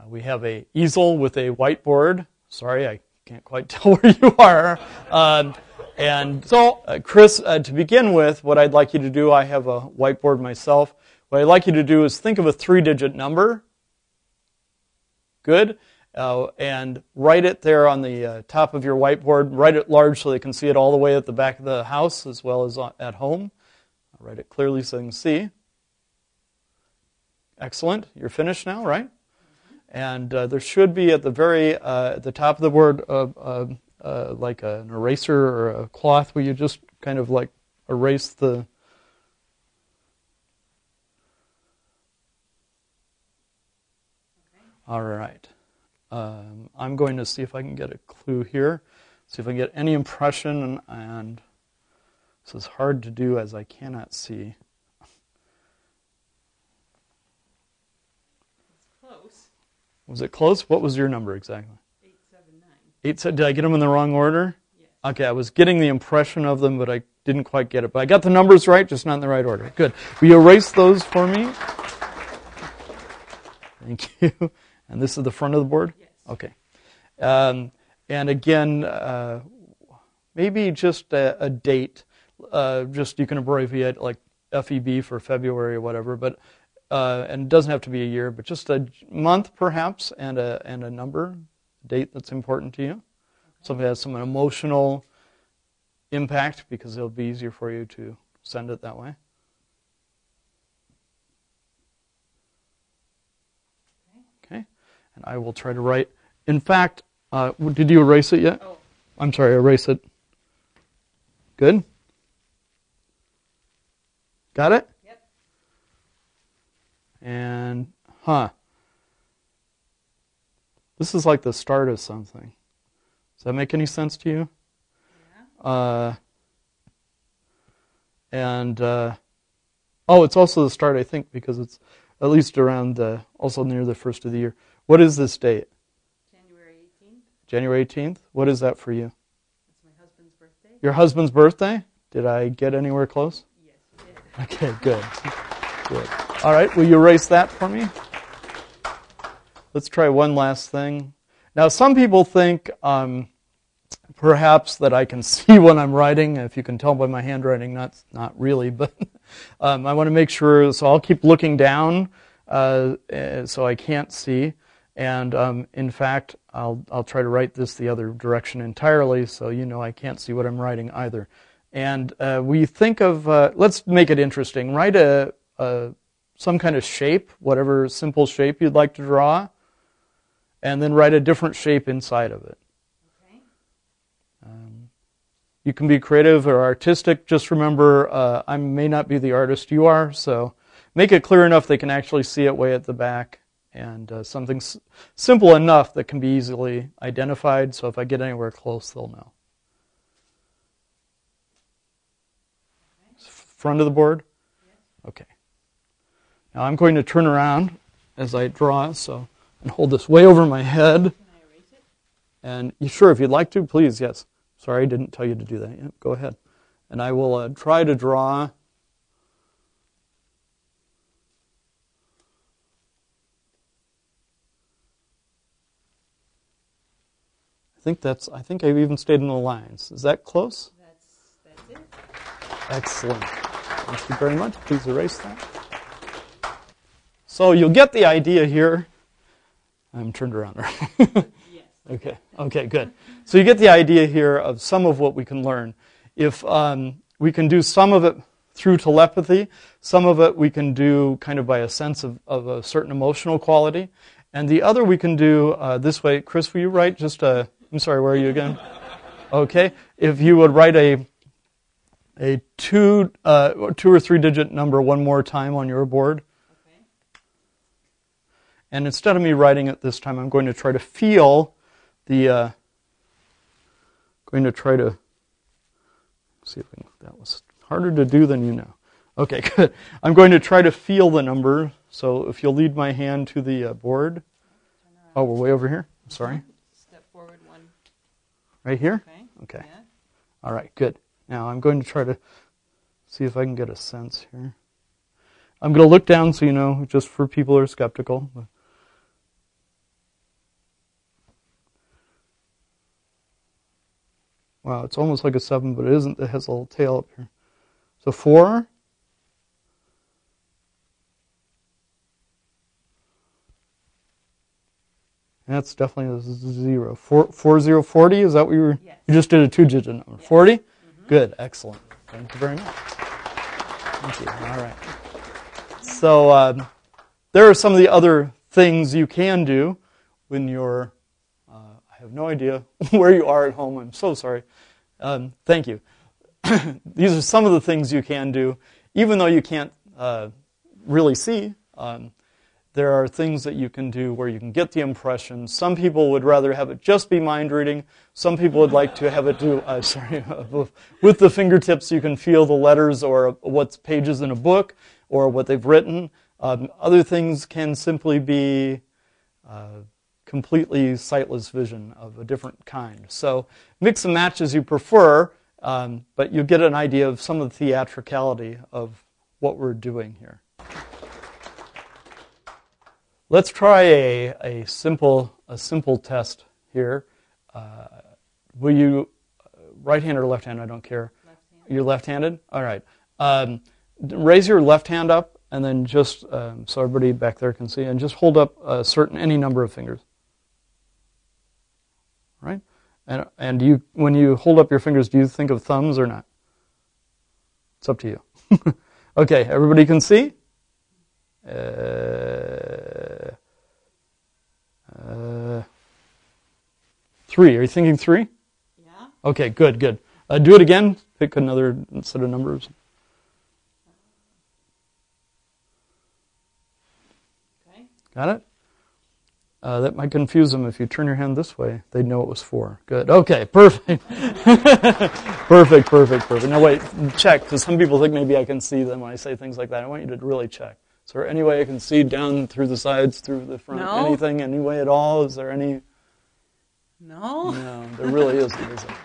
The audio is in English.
We have a easel with a whiteboard. Sorry, I can't quite tell where you are. And so, Chris, to begin with, what I'd like you to do, I have a whiteboard myself. What I'd like you to do is think of a 3-digit number. Good. And write it there on the top of your whiteboard. Write it large so they can see it all the way at the back of the house as well as at home. Write it clearly so they can see. Excellent. You're finished now, right? And there should be at the very at the top of the board like an eraser or a cloth where you just kind of like erase the. All right. I'm going to see if I can get a clue here. See if I can get any impression, and this is hard to do as I cannot see. It's close. Was it close? What was your number exactly? 879. Did I get them in the wrong order? Yes. Okay, I was getting the impression of them, but I didn't quite get it. But I got the numbers right, just not in the right order. Good. Will you erase those for me? Thank you. And this is the front of the board? Yes. Okay. And again, maybe just a date. Just you can abbreviate like FEB for February or whatever, but and it doesn't have to be a year, but just a month perhaps and a number, date that's important to you. Okay. Something that has some emotional impact because it'll be easier for you to send it that way. Okay. And I will try to write. In fact, did you erase it yet? Oh. I'm sorry, erase it. Good? Got it? Yep. And, this is like the start of something. Does that make any sense to you? Yeah. It's also the start, I think, because it's at least around, also near the first of the year. What is this date? January 18th. January 18th? What is that for you? It's my husband's birthday. Your husband's birthday? Did I get anywhere close? Yes, you did. Okay, good. Good. All right, will you erase that for me? Let's try one last thing. Now, some people think perhaps that I can see what I'm writing. If you can tell by my handwriting, not really, but I want to make sure, so I'll keep looking down so I can't see. And in fact, I'll try to write this the other direction entirely so you know I can't see what I'm writing either. And we think of, let's make it interesting. Write some kind of shape, whatever simple shape you'd like to draw, and then write a different shape inside of it. Okay. You can be creative or artistic. Just remember, I may not be the artist you are, so make it clear enough they can actually see it way at the back, and something simple enough that can be easily identified, so if I get anywhere close, they'll know. Front of the board? Yes. Okay. Now I'm going to turn around as I draw, and hold this way over my head. Can I erase it? And sure, if you'd like to, please, yes. Sorry, I didn't tell you to do that yet. Go ahead. And I will try to draw. I think I've even stayed in the lines. Is that close? That's it. Excellent. Thank you very much. Please erase that. So you'll get the idea here. I'm turned around. Yes. Okay, good. So you get the idea here of some of what we can learn. If we can do some of it through telepathy, some of it we can do kind of by a sense of a certain emotional quality, and the other we can do this way. Chris, will you write just a... I'm sorry, where are you again? Okay. If you would write a 2 or 3-digit number one more time on your board. Okay. And instead of me writing it this time, I'm going to try to feel the... see if that was harder to do than you know. Okay, good. I'm going to try to feel the number. So if you'll lead my hand to the board. Oh, we're way over here. I'm sorry. Step forward one. Right here? Okay. Okay. Yeah. All right, good. Now I'm going to try to see if I can get a sense here. I'm going to look down so you know, just for people who are skeptical. Wow, it's almost like a 7, but it isn't. It has a little tail up here. So 4. That's definitely a 0. 4040, is that what you were? Yes. You just did a 2-digit number. Yes. 40? Mm-hmm. Good, excellent. Thank you very much. Thank you. All right. So there are some of the other things you can do when you're, I have no idea where you are at home. I'm so sorry. Thank you. These are some of the things you can do, even though you can't really see. There are things that you can do where you can get the impression. Some people would rather have it just be mind reading. Some people would like to have it do, with the fingertips you can feel the letters or what's pages in a book or what they've written. Other things can simply be completely sightless vision of a different kind. So mix and match as you prefer, but you get an idea of some of the theatricality of what we're doing here. Let's try a simple test here. Will you, right-handed or left-handed? I don't care. Left-handed. You're left-handed? All right. Raise your left hand up, and then just so everybody back there can see, and just hold up any number of fingers. Right? And you, when you hold up your fingers, do you think of thumbs or not? It's up to you. Okay, everybody can see? 3. Are you thinking 3? Yeah. Okay, good. Do it again. Pick another set of numbers. Okay. Got it? That might confuse them. If you turn your hand this way, they'd know it was 4. Good. Okay, perfect. Perfect. Now wait, check, because some people think maybe I can see them when I say things like that. I want you to really check. Is there any way I can see down through the sides, through the front? No. Anything, any way at all? Is there any? No. No, there really isn't, is there?